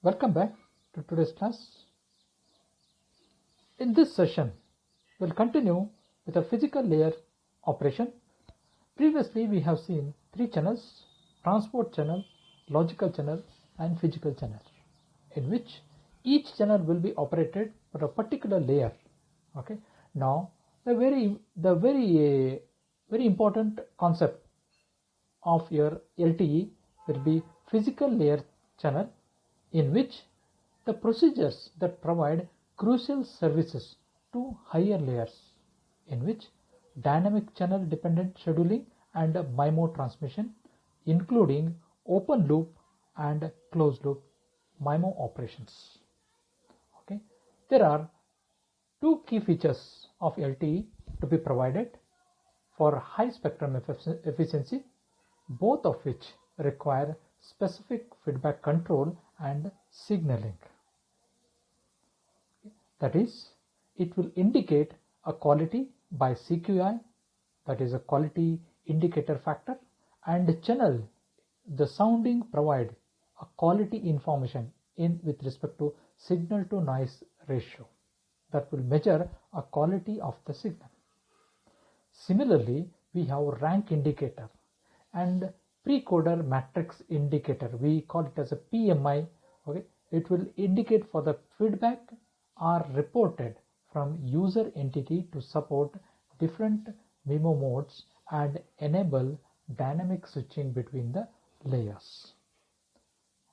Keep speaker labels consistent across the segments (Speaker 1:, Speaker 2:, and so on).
Speaker 1: Welcome back to today's class. In this session, we'll continue with a physical layer operation. Previously, we have seen three channels: transport channel, logical channel, and physical channel, in which each channel will be operated for a particular layer. Okay. Now, the very important concept of your LTE will be physical layer channel, in which the procedures that provide crucial services to higher layers, in which dynamic channel dependent scheduling and MIMO transmission, including open loop and closed loop MIMO operations. Okay, there are two key features of LTE to be provided for high spectrum efficiency, both of which require specific feedback control and signaling. That is, it will indicate a quality by CQI, that is a quality indicator factor, and channel, the sounding, provide a quality information in with respect to signal to noise ratio that will measure a quality of the signal. Similarly, we have rank indicator and precoder matrix indicator. We call it as a PMI. Okay, it will indicate for the feedback are reported from user entity to support different MIMO modes and enable dynamic switching between the layers.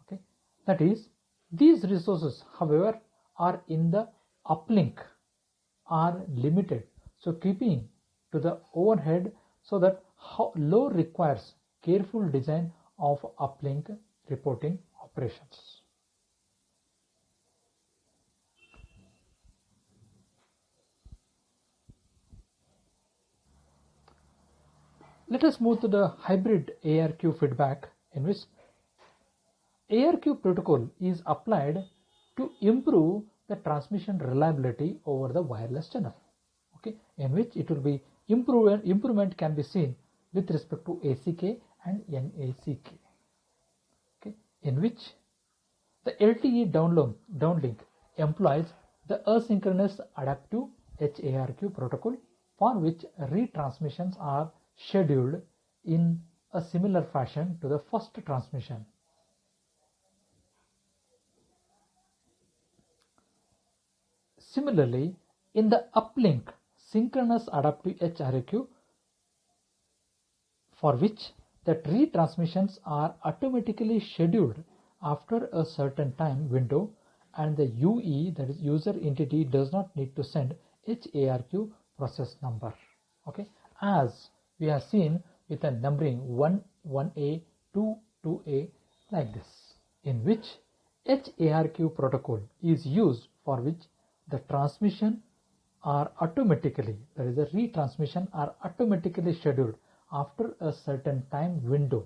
Speaker 1: Okay, that is, these resources, however, are in the uplink are limited, so keeping to the overhead, so that low requires careful design of uplink reporting operations. Let us move to the hybrid ARQ feedback, in which ARQ protocol is applied to improve the transmission reliability over the wireless channel. Okay, in which it will be improvement can be seen with respect to ACK and NACK. Okay, in which the LTE downlink employs the asynchronous adaptive HARQ protocol, for which retransmissions are scheduled in a similar fashion to the first transmission. Similarly, in the uplink synchronous adaptive HRQ, for which the retransmissions are automatically scheduled after a certain time window, and the UE, that is user entity, does not need to send HARQ process number. Okay, as we have seen with a numbering 1A, 2A like this, in which HARQ protocol is used, for which the transmission are automatically, that is the retransmission are automatically scheduled after a certain time window,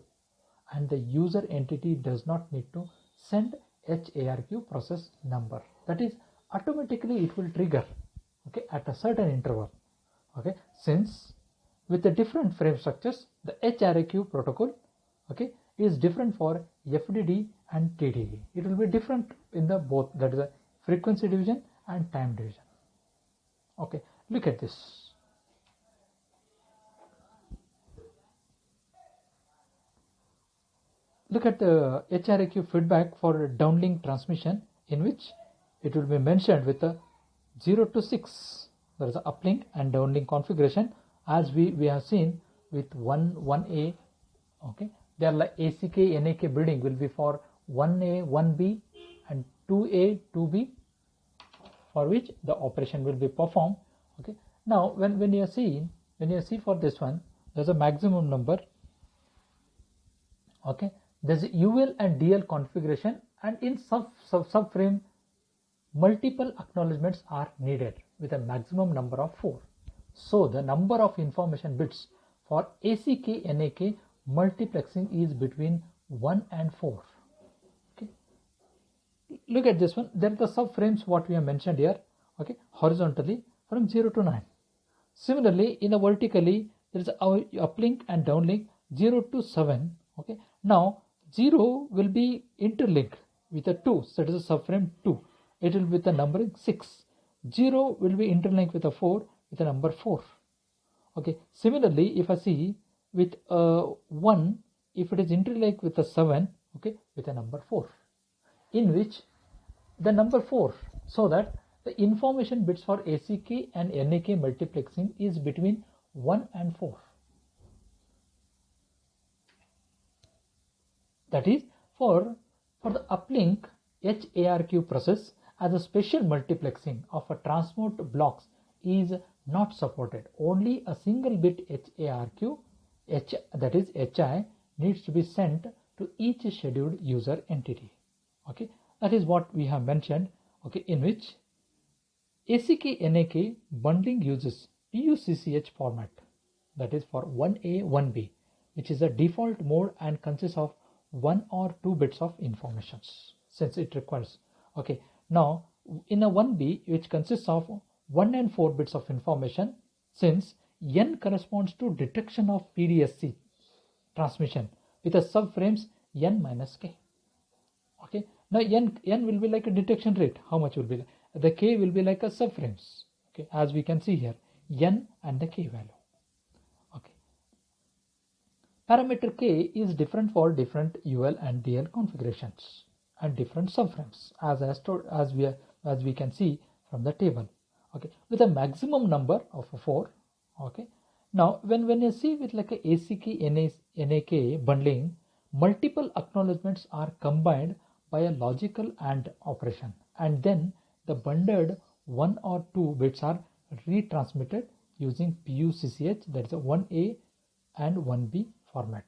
Speaker 1: and the user entity does not need to send HARQ process number. That is, automatically it will trigger, okay, at a certain interval. Okay, since with the different frame structures, the HRQ protocol, okay, is different for FDD and TDD. It will be different in the both, that is the frequency division and time division. Okay, look at this. Look at the HRQ feedback for downlink transmission, in which it will be mentioned with a 0 to 6. There is an uplink and downlink configuration, as we have seen with 1A. Okay, they are like ACK, NAK building will be for 1A, 1B and 2A, 2B, for which the operation will be performed. Okay, now when you see for this one, there's a maximum number. Okay, there's a UL and DL configuration, and in subframe multiple acknowledgements are needed with a maximum number of 4. So the number of information bits for ACK NAK multiplexing is between 1 and 4. Okay, look at this one. There are the subframes what we have mentioned here. Okay, horizontally from 0 to 9. Similarly, in the vertically there is our uplink and downlink 0 to 7. Okay, now 0 will be interlinked with a 2, so that is a subframe 2. It will be with the numbering 6. 0 will be interlinked with a 4 with a number 4. Okay, similarly, if I see with a 1, if it is interlinked with a 7, okay, with a number 4, in which the number 4, so that the information bits for ACK and NAK multiplexing is between 1 and 4. That is, for the uplink HARQ process, as a special multiplexing of a transport blocks is not supported. Only a single bit HARQ, that is HI, needs to be sent to each scheduled user entity. Okay, that is what we have mentioned. Okay, in which ACK NAK bundling uses PUCCH format, that is for 1A 1B, which is a default mode and consists of 1 or 2 bits of informations, since it requires. Okay, now in a 1B, which consists of 1 and 4 bits of information, since N corresponds to detection of PDSC transmission with a subframes N minus K. Okay, now N will be like a detection rate. How much will be the K will be like a subframes. Okay, as we can see here, N and the K value. Okay, parameter K is different for different UL and DL configurations and different subframes, as we can see from the table. Okay, with a maximum number of 4. Okay, now when you see with like a ACK NAK bundling, multiple acknowledgements are combined by a logical AND operation, and then the bundled 1 or 2 bits are retransmitted using PUCCH, that is a 1A and 1B format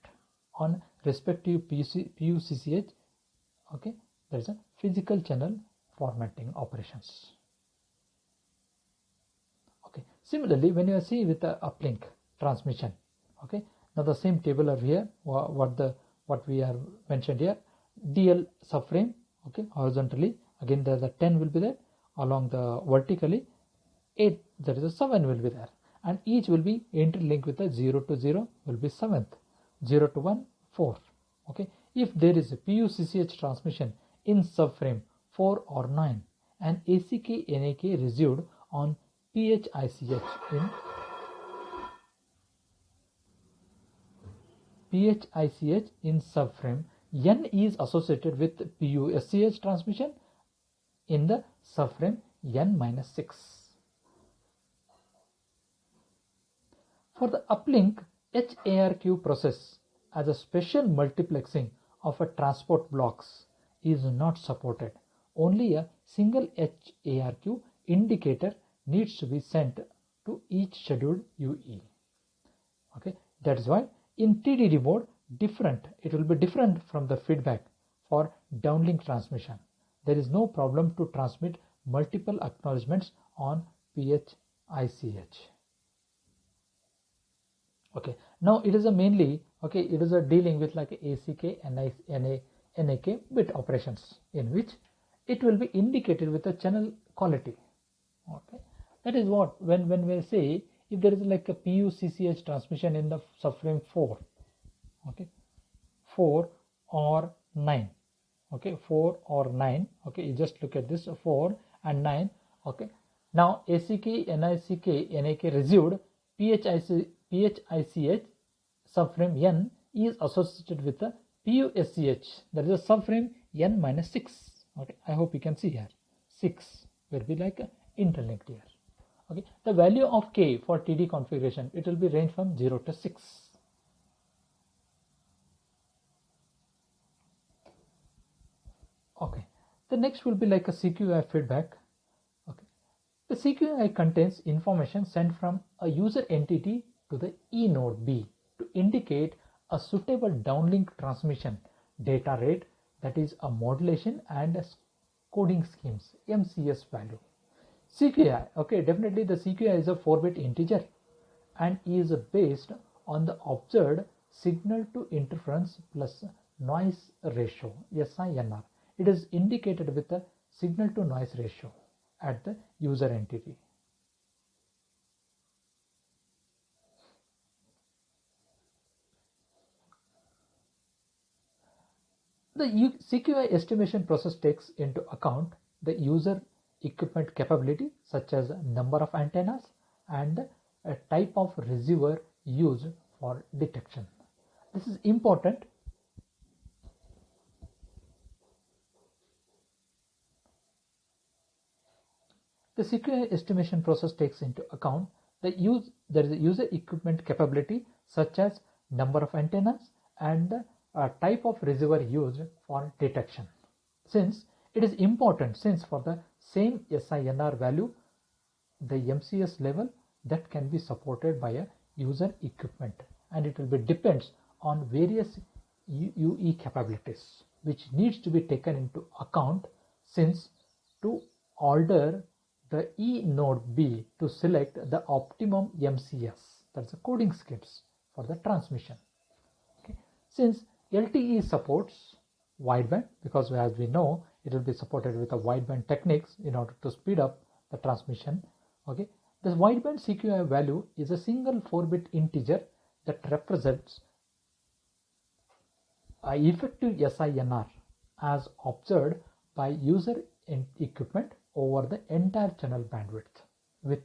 Speaker 1: on respective PUCCH. Okay, there is a physical channel formatting operations. Okay, similarly, when you see with the uplink transmission, okay, now the same table over here, what we are mentioned here, DL subframe, okay, horizontally, again there's a 10 will be there, along the vertically 8, there is a 7 will be there, and each will be interlinked with a 0 to 0 will be 7th, 0 to 1 4. Okay, if there is a PUCCH transmission in subframe 4 or 9 and ACK NAK residued on PHICH in subframe, N is associated with PUSCH transmission in the subframe N minus 6. For the uplink HARQ process, as a special multiplexing of a transport blocks is not supported. Only a single HARQ indicator needs to be sent to each scheduled UE. Okay, that is why in TDD mode, it will be different from the feedback for downlink transmission. There is no problem to transmit multiple acknowledgements on PHICH. Okay, now it is a mainly, okay, it is a dealing with like ACK and NAK bit operations, in which it will be indicated with a channel quality. Okay, that is what when we say if there is like a PUCCH transmission in the subframe 4, okay, 4 or 9, okay, 4 or 9, okay, you just look at this 4 and 9. Okay, now ACK NAK received PHICH subframe N is associated with the PUSCH, that is a subframe N minus 6. Okay, I hope you can see here 6 will be like interlinked here. Okay, the value of K for TD configuration, it will be range from 0 to 6. Okay, the next will be like a CQI feedback. Okay, the CQI contains information sent from a user entity to the E node B to indicate a suitable downlink transmission data rate, that is a modulation and coding schemes MCS value. CQI, okay, definitely the CQI is a 4-bit integer and is based on the observed signal to interference plus noise ratio, SINR. It is indicated with the signal to noise ratio at the user entity. The CQI estimation process takes into account the user equipment capability such as number of antennas and a type of receiver used for detection. This is important. The CQI estimation process takes into account the user equipment capability such as number of antennas and type of receiver used for detection. Since it is important, since for the same SINR value, the MCS level that can be supported by a user equipment, and it will be depends on various UE capabilities which needs to be taken into account, since to order the E node B to select the optimum MCS, that's the coding schemes for the transmission. Okay. Since LTE supports wideband, because as we know it will be supported with the wideband techniques in order to speed up the transmission. Okay, this wideband CQI value is a single 4-bit integer that represents effective SINR as observed by user equipment over the entire channel bandwidth. With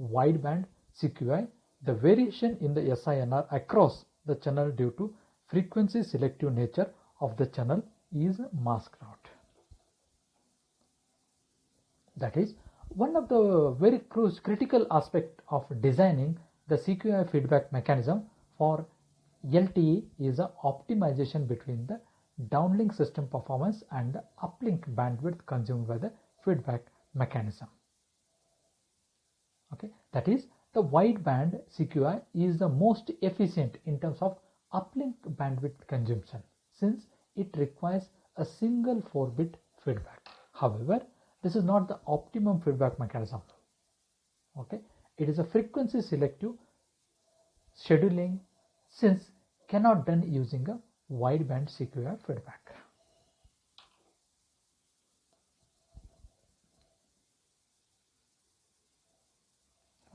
Speaker 1: wideband CQI, the variation in the SINR across the channel due to frequency selective nature of the channel is masked out. That is one of the very critical aspect of designing the CQI feedback mechanism for LTE is a optimization between the downlink system performance and the uplink bandwidth consumed by the feedback mechanism. Okay, that is the wideband CQI is the most efficient in terms of uplink bandwidth consumption, since it requires a single 4-bit feedback. However, this is not the optimum feedback mechanism. Okay, it is a frequency selective scheduling, since cannot done using a wideband CQI feedback.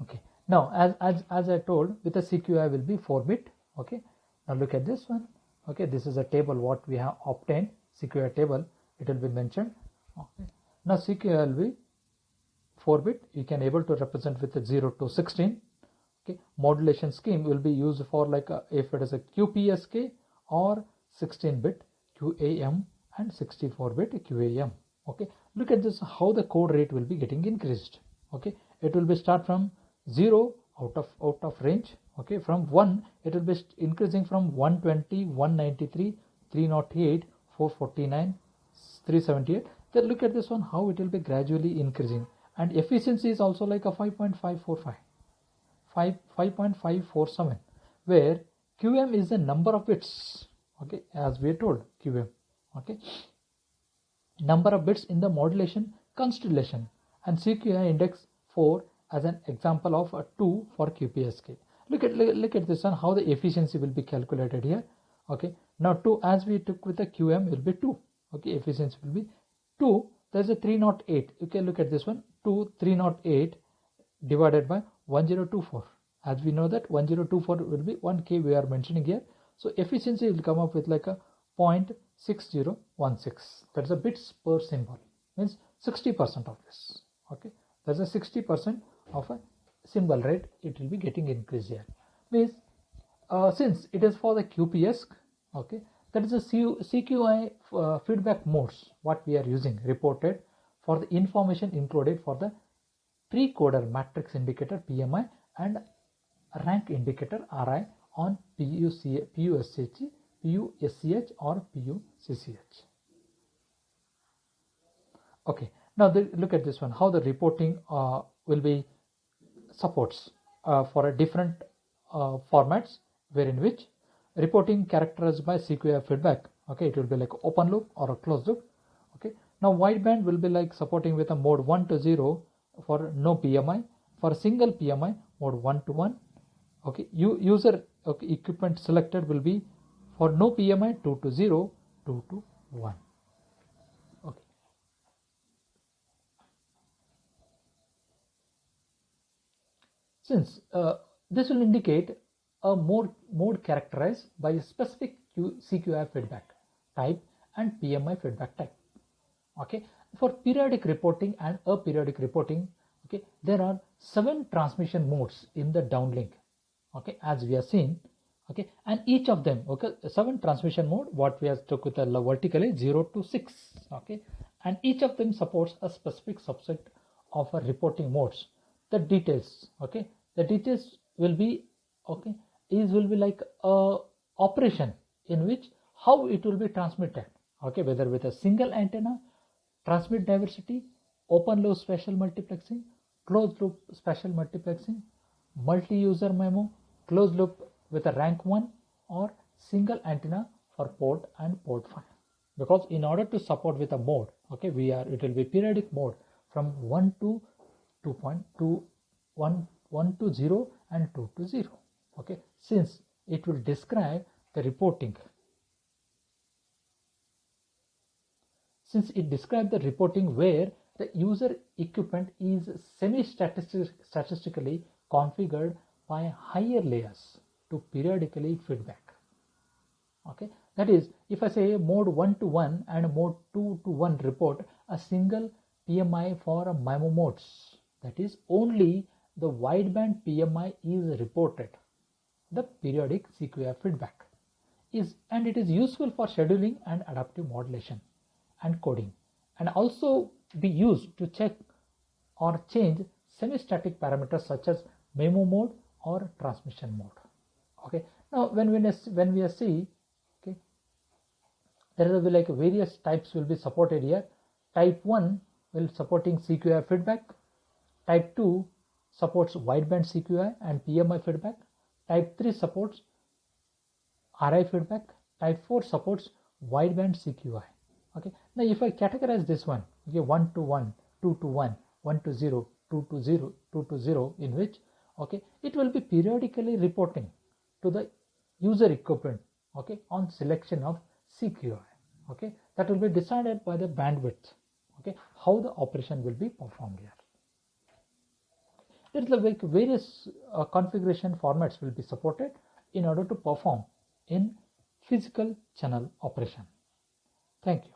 Speaker 1: Okay, now as I told, with a CQI will be 4-bit. Okay, now look at this one. Okay, this is a table what we have obtained, CQI table, it will be mentioned. Okay, now CQI will be 4-bit, you can able to represent with a 0 to 16. Okay, modulation scheme will be used for like if it is a QPSK or 16-bit QAM and 64-bit QAM. Okay, look at this, how the code rate will be getting increased. Okay, it will be start from 0 out of range. Okay, from 1 it will be increasing from 120, 193, 308, 449, 378. Then look at this one, how it will be gradually increasing, and efficiency is also like a 5.545, 5.547, where QM is the number of bits. Okay, as we are told, QM. Okay, number of bits in the modulation constellation, and CQI index 4 as an example of a 2 for QPSK. Look at this one, how the efficiency will be calculated here. Okay, now 2 as we took with the QM will be 2. Okay, efficiency will be 2. There's a 308. You can look at this one, 2 308 divided by 1024. As we know that 1024 will be 1K we are mentioning here. So efficiency will come up with like a 0.6016. That's a bits per symbol, means 60% of this. Okay, there's a 60% of a symbol rate, it will be getting increased here. Means since it is for the QPS, okay, that is a CQI feedback modes what we are using reported for the information included for the precoder matrix indicator PMI and rank indicator RI on PUSCH or PUCCH. Okay, now look at this one, how the reporting will be supports for a different formats, wherein which reporting characterized by CQI feedback. Okay, it will be like open loop or a closed loop. Okay, now wideband will be like supporting with a mode 1 to 0 for no PMI, for single PMI mode 1 to 1. Okay, user equipment selected will be for no PMI 2 to 0, 2 to 1. Okay. Since this will indicate a mode characterized by a specific CQI feedback type and PMI feedback type. Okay, for periodic reporting and aperiodic reporting, okay, there are 7 transmission modes in the downlink. Okay, as we have seen. Okay, and each of them, okay, 7 transmission mode, what we have took with the vertically 0 to 6. Okay, and each of them supports a specific subset of a reporting modes. The details, okay, the details will be, okay, will be like a operation in which how it will be transmitted. Okay, whether with a single antenna, transmit diversity, open loop spatial multiplexing, closed loop spatial multiplexing, multi-user MIMO, closed loop with a rank 1, or single antenna for port and port 5. Because in order to support with a mode, okay, it will be periodic mode from 1 to 2.2, 1 to 0 and 2 to 0. Okay, since it will describe the reporting. Since it describes the reporting where the user equipment is semi-statistically configured by higher layers to periodically feedback. Okay, that is, if I say mode 1 to 1 and mode 2 to 1 report a single PMI for a MIMO modes, that is only the wideband PMI is reported. The periodic CQI feedback is, and it is useful for scheduling and adaptive modulation and coding, and also be used to check or change semi-static parameters such as MIMO mode or transmission mode. Okay, now when we see, okay, there will be like various types will be supported here. Type 1 will supporting CQI feedback. Type 2 supports wideband CQI and PMI feedback. Type 3 supports RI feedback. Type 4 supports wideband CQI. Okay, now if I categorize this one, okay, 1 to 1, 2 to 1, 1 to 0, 2 to 0, 2 to 0, in which, okay, it will be periodically reporting to the user equipment, okay, on selection of CQI. Okay, that will be decided by the bandwidth. Okay, how the operation will be performed here. There is like various configuration formats will be supported in order to perform in physical channel operation. Thank you.